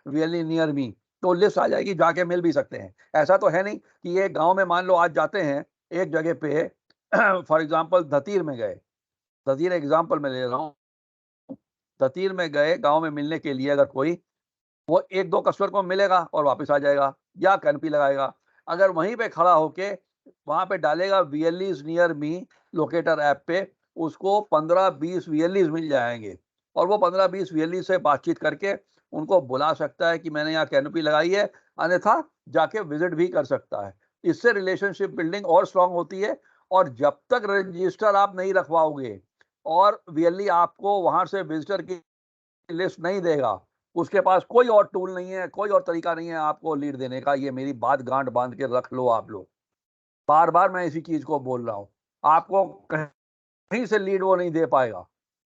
VLE नियर मी, तो लिस्ट आ जाएगी, जाके मिल भी सकते हैं। ऐसा तो है नहीं कि ये गांव में मान लो आज जाते हैं एक जगह पे फॉर एग्जांपल धतीर में गए, धतीर एग्जांपल मैं ले रहा हूँ, धतीर में गए गांव में मिलने के लिए, अगर कोई वो 1-2 कस्टमर को मिलेगा और वापस आ जाएगा, या कैनपी लगाएगा। अगर वहीं पे खड़ा होके वहाँ पे डालेगा VLEs near me locator app पे, उसको 15-20 VLEs मिल जाएँगे, और वो 15-20 VLE से बातचीत करके उनको बुला सकता है कि मैंने यहाँ कैनोपी लगाई है, अन्यथा जाके विजिट भी कर सकता है। इससे रिलेशनशिप बिल्डिंग और स्ट्रांग होती है, और जब तक रजिस्टर आप नहीं रखवाओगे और वीएलई आपको वहां से विजिटर की लिस्ट नहीं देगा, उसके पास कोई और टूल नहीं है, कोई और तरीका नहीं है आपको लीड देने का। ये मेरी बात गांठ बांध के रख लो आप लोग, बार बार मैं इसी चीज को बोल रहा हूं। आपको कहीं से लीड वो नहीं दे पाएगा।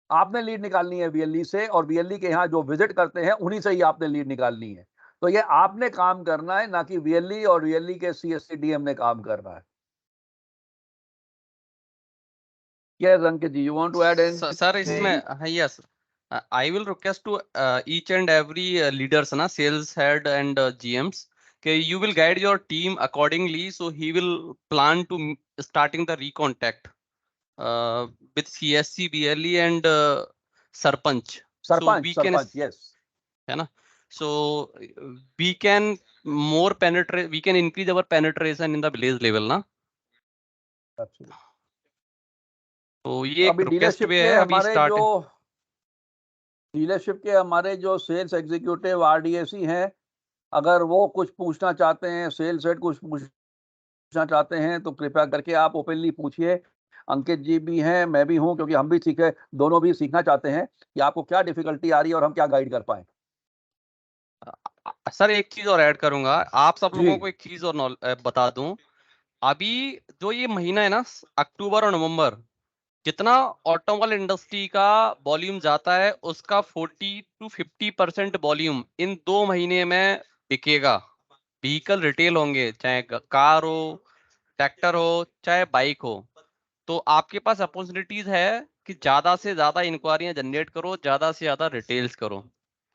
आपने लीड निकालनी है वीएलई से, और वीएलई के यहाँ जो विजिट करते हैं उन्हीं से ही आपने लीड निकालनी है। तो ये आपने काम करना है, ना कि वीएलई और वीएलई के सीएससी डीएम ने काम करना है। Yes, Ankit ji, you want to add anything? Sir इसमें yes I will request to each and every leaders ना, सेल्स हेड एंड जीएम्स, कि you will guide your team accordingly, so he will plan to starting the recontact with CSC, BLE and sarpanch, so we can, sarpanch, yes. है ना, so we can more penetrate, we can increase our penetration in the village level ना। Absolutely. तो ये एक अभी request भी है अभी स्टार्ट। डीलरशिप के हमारे जो सेल्स एग्जीक्यूटिव आरडीएसी हैं, अगर वो कुछ पूछना चाहते हैं, सेल्स हेड कुछ पूछना चाहते हैं, तो कृपया करके आप ओपनली पूछिए। अंकित जी भी हैं, मैं भी हूं, क्योंकि हम भी सीखे, दोनों भी सीखना चाहते हैं कि आपको क्या डिफिकल्टी आ रही है और हम क्या गाइड कर पाए। सर एक चीज और ऐड करूंगा, आप सब जी। लोगों को एक चीज और बता दूं, अभी जो ये महीना है ना, अक्टूबर और नवंबर, जितना ऑटोमोबाइल इंडस्ट्री का वॉल्यूम जाता है उसका 40 to 50% वॉल्यूम इन 2 महीने में बिकेगा। व्हीकल रिटेल होंगे, चाहे कार हो, ट्रैक्टर हो, चाहे बाइक हो। तो आपके पास अपॉर्चुनिटीज है कि ज्यादा से ज्यादा इंक्वायरियां जनरेट करो, ज्यादा से ज्यादा रिटेल्स करो।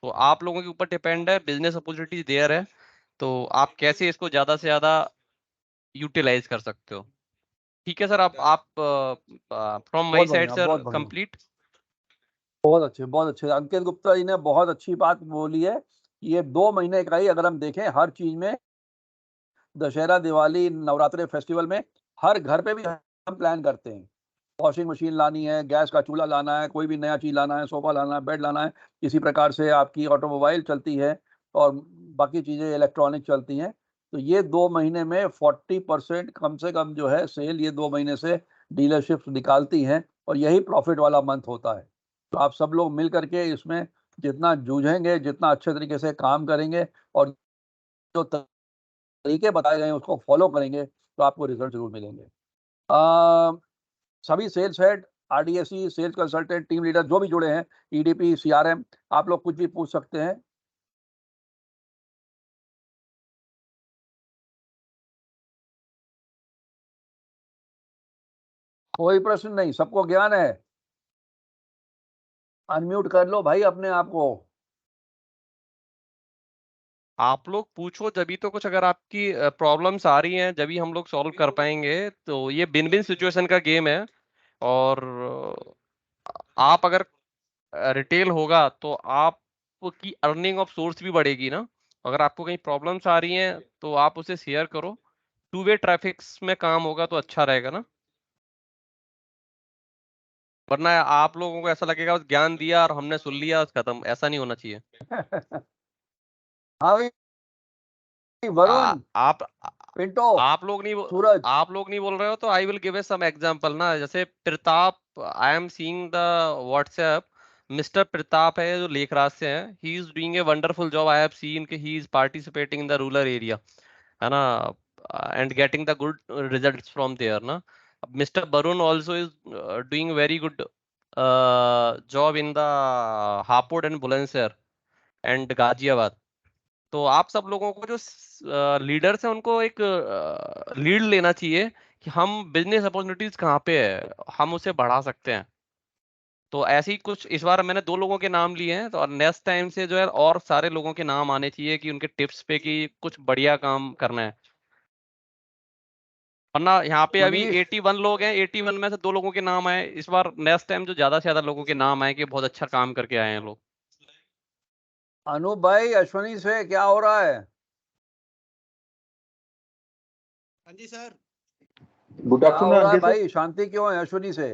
तो आप लोगों के ऊपर डिपेंड है, बिजनेस अपॉर्चुनिटीज देयर है, तो आप कैसे इसको ज्यादा से ज्यादा यूटिलाइज कर सकते हो। ठीक है सर, आप फ्रॉम माय बहुत साइड बढ़िया, सर बहुत बढ़िया, कंप्लीट। बहुत अच्छे, बहुत अच्छे। अंकित गुप्ता जी ने बहुत अच्छी बात बोली है। ये 2 महीने का ही अगर हम देखें हर चीज में, दशहरा, दिवाली, नवरात्रि फेस्टिवल में, हर घर पे भी हम प्लान करते हैं। वॉशिंग मशीन लानी है, गैस का चूल्हा लाना है, कोई भी नया चीज लाना है, सोफा लाना है, बेड लाना है। इसी प्रकार से आपकी ऑटोमोबाइल चलती है और बाकी चीजें इलेक्ट्रॉनिक चलती हैं। तो ये 2 महीने में 40% कम से कम जो है सेल ये 2 महीने से डीलरशिप निकालती हैं, और यही प्रॉफिट वाला मंथ होता है। तो आप सब लोग मिल करके इसमें जितना जूझेंगे, जितना अच्छे तरीके से काम करेंगे, और जो तरीके बताए गए हैं उसको फॉलो करेंगे, तो आपको रिजल्ट जरूर मिलेंगे। सभी sales head, RDAC, sales consultant, team leader जो भी जुड़े हैं, ईडीपी, सीआरएम, आप लोग कुछ भी पूछ सकते हैं। कोई प्रश्न नहीं, सबको ज्ञान है। अनम्यूट कर लो भाई अपने आप को। आप लोग पूछो, जब भी तो कुछ अगर आपकी प्रॉब्लम्स आ रही हैं जब भी हम लोग सॉल्व कर पाएंगे। तो ये बिन बिन सिचुएशन का गेम है, और आप अगर रिटेल होगा तो आपकी अर्निंग ऑफ सोर्स भी बढ़ेगी ना। अगर आपको कहीं प्रॉब्लम्स आ रही हैं तो आप उसे शेयर करो, टू वे ट्रैफिक्स में काम होगा तो अच्छा रहेगा ना। वरना आप लोगों को ऐसा लगेगा बस ज्ञान दिया और हमने सुन लिया, खत्म। ऐसा नहीं होना चाहिए। हाँ भाई, आ, वरुण, आप पिंटो, आप लोग नहीं सूरज। आप लोग नहीं बोल रहे हो तो I will give a some example ना। जैसे Pratap, I am seeing the WhatsApp, mister Pratap है जो लेखराज से है, he is doing a wonderful job. I have seen कि he is participating in the rural area, है ना, and getting the good results from there ना। Mister Varun also is doing very good job in the Hapur and Bulandshahr and Ghaziabad. तो आप सब लोगों को जो लीडर्स हैं उनको एक लीड लेना चाहिए कि हम बिजनेस अपॉर्चुनिटीज कहाँ पे है, हम उसे बढ़ा सकते हैं। तो ऐसे ही कुछ इस बार मैंने 2 लोगों के नाम लिए हैं, तो नेक्स्ट टाइम से जो है और सारे लोगों के नाम आने चाहिए कि उनके टिप्स पे कि कुछ बढ़िया काम करना है। वरना यहाँ पे अभी मनीष, 81 लोग हैं, 81 में से 2 लोगों के नाम आए। इस बार नेक्स्ट टाइम जो ज्यादा से ज्यादा लोगों के नाम आए कि बहुत अच्छा काम करके आए हैं लोग। अनूप भाई, अश्वनी से क्या हो रहा है? हाँ जी सर। गुड क्या हो आफ्टरनून रहा है अंकित सर। भाई? शांति क्यों है अश्वनी से?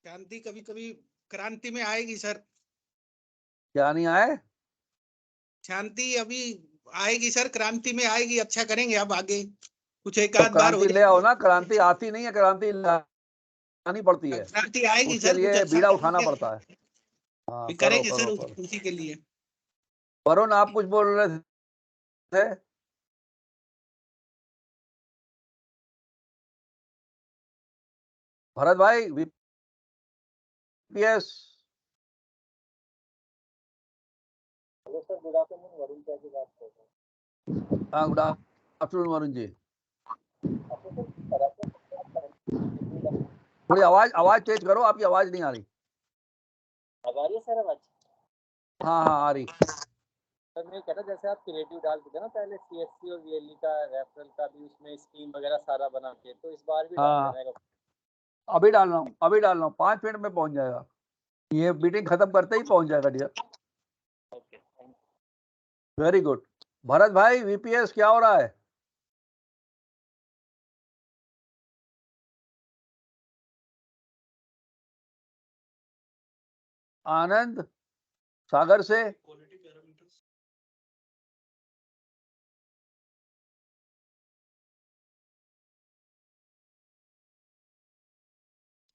शांति कभी कभी क्रांति में आएगी सर। क्या नहीं आए? शांति अभी आएगी सर, क्रांति में आएगी, अच्छा करेंगे अब आगे, कुछ एक तो आध बार हो क्रांति ले आओ ना, क्रांति आती नहीं है, क्रांति लानी पड़ती है, क्रांति आएगी उसके सर, कुछ लिए अच्छा बीड़ा उठाना करेंगे। पड़ता है। हाँ भी करो करेंगे करो सर करो। उसी के लिए। वरुण आप कुछ बोल रहे थे? भरत भाई वीपीएस। हाँ गुड आफ्टरनून वरुण जी। थोड़ी आवाज तेज करो, आपकी आवाज नहीं आ रही। अब आ रही है सर आवाज? हाँ हाँ आ रही। सर मैं कहता जैसे आप क्रिएटिव डालते थे ना पहले, सीएससी और वीएलई का रेफरल का भी उसमें स्कीम वगैरह सारा बना के, तो इस बार भी डाल हाँ देना है। अभी डाल रहा हूँ, अभी डाल रहा हूँ, 5 मिनट में पहुंच जाएगा, ये मीटिंग खत्म करते ही पहुंच जाएगा dear. Okay, very good. Bharat भाई वीपीएस क्या हो रहा है? आनंद सागर से।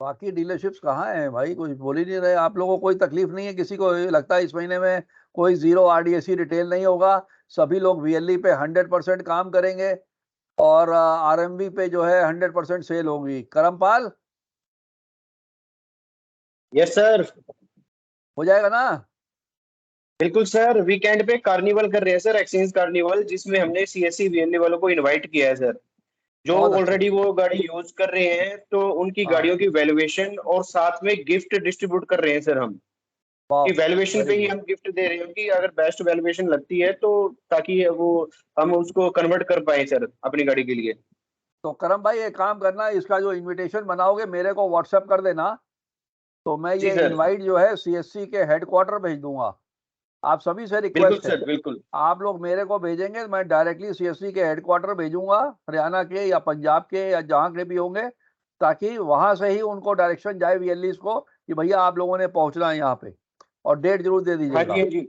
बाकी डीलरशिप्स कहाँ हैं भाई, कुछ बोल ही नहीं रहे। आप लोगों को कोई तकलीफ नहीं है? किसी को लगता है इस महीने में कोई जीरो आरडीएसी रिटेल नहीं होगा? सभी लोग वीएलई पे 100% काम करेंगे और आरएमबी पे जो है 100% सेल होगी। करमपाल यस सर, हो जाएगा ना? बिल्कुल सर। वीकेंड पे कार्निवल कर रहे हैं सर, एक्सचेंज कार्निवल, जिसमें हमने सीएससी वीएलई वालों को इनवाइट किया है सर। जो बहुत अच्छा। ऑलरेडी वो गाड़ी यूज कर रहे हैं, तो उनकी हाँ गाड़ियों की वैल्यूएशन और साथ में गिफ्ट डिस्ट्रीब्यूट कर रहे हैं सर हम। कि वैल्यूएशन पे वेरी ही गुड। हम गिफ्ट दे रहे हैं कि अगर बेस्ट वैल्यूएशन लगती है तो, ताकि वो हम उसको कन्वर्ट कर पाए सर अपनी गाड़ी के लिए। तो करम भाई एक काम करना, इसका जो इनविटेशन बनाओगे मेरे को व्हाट्सएप कर देना, तो मैं जी ये सर, इनवाइट जो है सीएससी के हेडक्वार्टर भेज दूंगा। आप सभी से बिल्कुल रिक्वेस्ट है, सर, बिल्कुल। आप लोग मेरे को भेजेंगे, मैं डायरेक्टली सीएससी के हेडक्वार्टर भेजूंगा, हरियाणा के या पंजाब के या जहां के भी होंगे, ताकि वहां से ही उनको डायरेक्शन जाए वीएलईस को कि भैया आप लोगों ने पहुंचना है यहाँ पे, और डेट जरूर दे हाँ जी, दीजिएगा। हाँ जी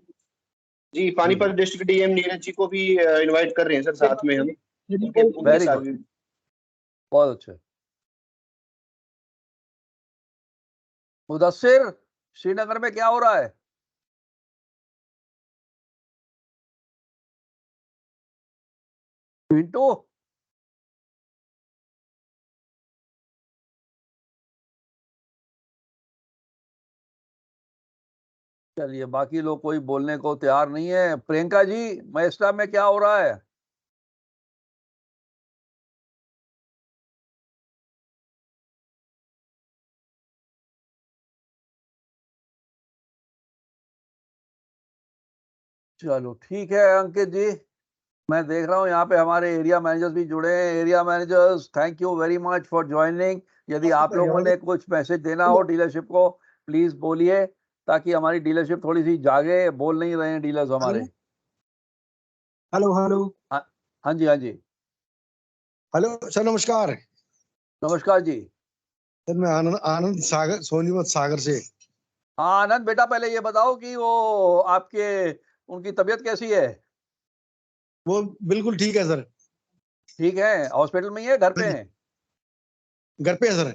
जी। पानीपत डिस्ट्रिक्ट डीएम नीरज जी को भी इनवाइट कर रहे हैं सर साथ में हम, उनके वेरी साथ गुड, भी। बहुत अच्छे। मुदस्सिर श्रीनगर में क्या हो रहा है? पिंटू चलिए, बाकी लोग कोई बोलने को तैयार नहीं है। प्रियंका जी महेस्टा में क्या हो रहा है? चलो ठीक है अंकित जी, मैं देख रहा हूँ यहाँ पे हमारे एरिया मैनेजर्स भी जुड़े हैं। Area managers thank you very much for joining. यदि आप लोगों ने कुछ मैसेज देना हो डीलरशिप को, प्लीज बोलिए, ताकि हमारी डीलरशिप थोड़ी सी जागे। बोल नहीं रहे हैं डीलर्स हमारे। हेलो हेलो हाँ हाँ जी, हाँ जी, हेलो सर, नमस्कार। नमस्कार जी। सर मैं आनंद आनंद सागर, सोनीपत सागर से। हाँ आनंद बेटा, पहले ये बताओ कि वो आपके उनकी तबीयत कैसी है? वो बिल्कुल ठीक है सर। ठीक है? हॉस्पिटल में ही है, घर पे है? घर पे है सर।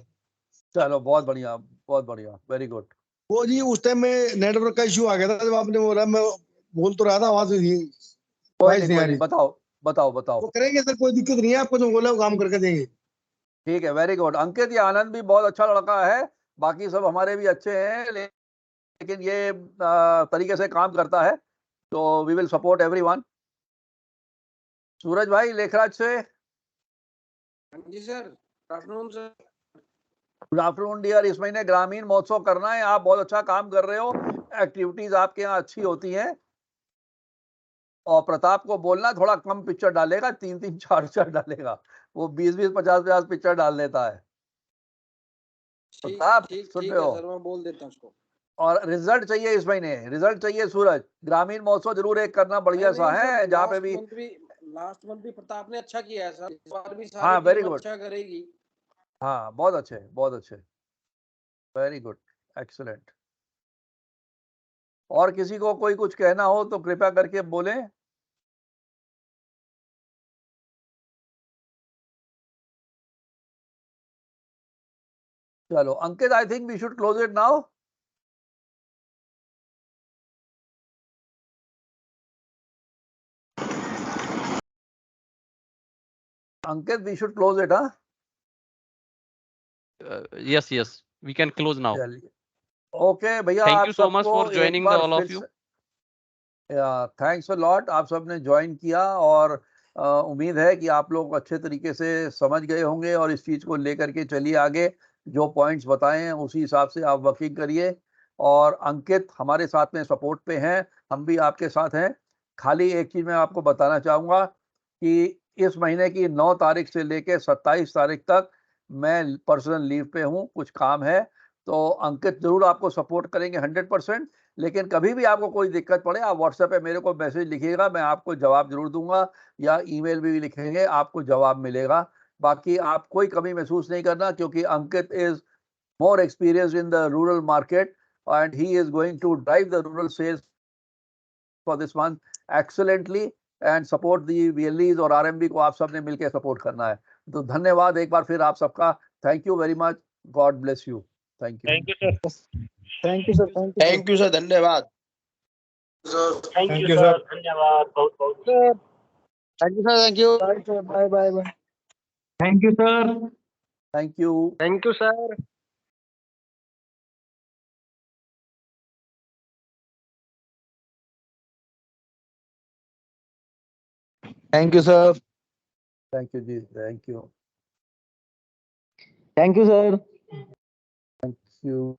चलो बहुत बढ़िया, बहुत बढ़िया, वेरी गुड। वो जी उस टाइम में नेटवर्क का इश्यू आ गया था, जब आपने बोला, मैं बोल तो रहा था, आवाज कोई वॉइस नहीं नहीं कोई आ नहीं, रही। बताओ बताओ बताओ। वो करेंगे सर, कोई दिक्कत नहीं है, आपको जो बोला वो काम करके देंगे। ठीक है, वेरी गुड। अंकित ये आनंद भी बहुत अच्छा लड़का है, बाकी सब हमारे भी अच्छे हैं, लेकिन ये तरीके से काम करता है, तो we will support everyone. Suraj भाई लेखराज से। जी sir, good afternoon sir. Good afternoon dear. इस महीने ग्रामीण महोत्सव करना है, आप बहुत अच्छा काम कर रहे हो, एक्टिविटीज आपके यहाँ अच्छी होती हैं। और प्रताप को बोलना थोड़ा कम पिक्चर डालेगा, 3-3 4 डालेगा, वो 20-20 50-50 पिक्चर डाल देता है। प्रताप सुन रहे है हो? सर, मैं बोल देता हूँ उसको। और रिजल्ट चाहिए इस महीने, रिजल्ट चाहिए सूरज। ग्रामीण महोत्सव जरूर एक करना, बढ़िया सा है जहाँ पे भी। लास्ट मंथ भी प्रताप ने अच्छा किया है सर, इस बार भी सारी हाँ वेरी टीम गुड, अच्छा करेगी। हाँ बहुत अच्छे, बहुत अच्छे, वेरी गुड, एक्सीलेंट। और किसी को कोई कुछ कहना हो तो कृपया करके बोलें। चलो Ankit, I think we should close it now. Ankit, we should close it, huh? Yes, yes, we can close now. चलिए, ओके भैया. Thank आप you so much सबको for एक joining the बार all फिर of you. Thanks a lot. आप सबने join किया और उम्मीद है कि आप लोग अच्छे तरीके से समझ गए होंगे और इस चीज़ को लेकर के चलिए आगे. जो पॉइंट्स बताए हैं उसी हिसाब से आप वर्किंग करिए. और अंकित हमारे साथ में सपोर्ट पे हैं, हम भी आपके साथ हैं. खाली एक चीज़ मैं आपको बताना चाहूँगा कि इस महीने की 9 तारीख से लेके 27 तारीख तक मैं पर्सनल लीव पे हूँ, कुछ काम है. तो अंकित ज़रूर आपको सपोर्ट करेंगे 100%. लेकिन कभी भी आपको कोई दिक्कत पड़े, आप व्हाट्सएप पे मेरे को मैसेज लिखिएगा, मैं आपको जवाब ज़रूर दूँगा, या ईमेल भी लिखेंगे, आपको जवाब मिलेगा. बाकी आप कोई कमी महसूस नहीं करना, क्योंकि अंकित is more experienced in the rural market and he is going to drive the rural sales for this month excellently and support the VLEs और RMB को आप सबने मिलकर सपोर्ट करना है. तो धन्यवाद एक बार फिर आप सबका. Thank you very much. God bless you. Thank you. Thank you sir. Thank you sir. Thank you sir. धन्यवाद. Thank Thank you you, sir, sir. धन्यवाद बहुत बहुत. Thank you sir. Thank you. Bye sir. Bye bye bye. Thank you sir. Thank you. Thank you sir. Thank you sir. Thank you जी. Thank you. Thank you sir. Thank you.